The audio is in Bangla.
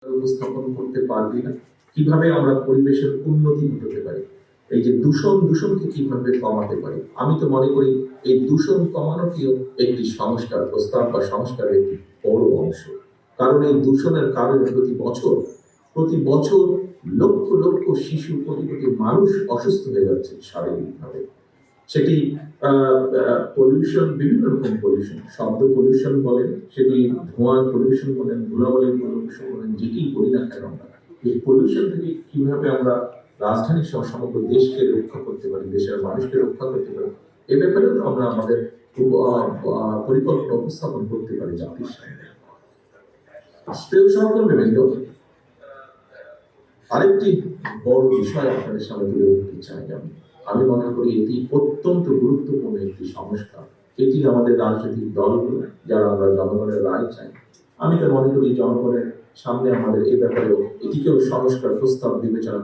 উপস্থাপন করতে পারবি না, কিভাবে আমরা পরিবেশের উন্নতি ঘটাতে পারি, এই যে দূষণকে কিভাবে কমাতে পারি। আমি তো মনে করি এই দূষণ কমানোটিও একটি সংস্কার প্রস্তাব বা সংস্কারের একটি বড় অংশ। কারণ এই দূষণের কারণে প্রতি বছর লক্ষ লক্ষ শিশু, কোটি কোটি মানুষ অসুস্থ হয়ে যাচ্ছে শারীরিকভাবে। সেটি পলিউশন, বিভিন্ন রকম পলিউশন, শব্দ পলিউশন বলেন, সেটি ধোঁয়ার পলিউশন বলেন, ধুলাবালির পলিউশন বলেন, যেটি বলি না কেন আমরা, এই পলিউশন থেকে কিভাবে আমরা রাজধানী সহ সমগ্র দেশকে রক্ষা করতে পারি, দেশের মানুষকে রক্ষা করতে পারি, এ ব্যাপারেও তো আমরা আমাদের পরিকল্পনা উপস্থাপন করতে পারি জাতির সামনে। প্রিয় সহকর্মীবৃন্দ, আরেকটি বড় বিষয় আপনাদের সামনে তুলে ধরতে চাই। আমি মনে করি এটি অত্যন্ত গুরুত্বপূর্ণ একটি সংস্কার। এটি আমাদের রাজনৈতিক দলগুলো, যারা আমরা জনগণের রায় চাই, আমি তো মনে করি জনগণের সামনে আমাদের এ ব্যাপারেও এটিকেও সংস্কার প্রস্তাব বিবেচনা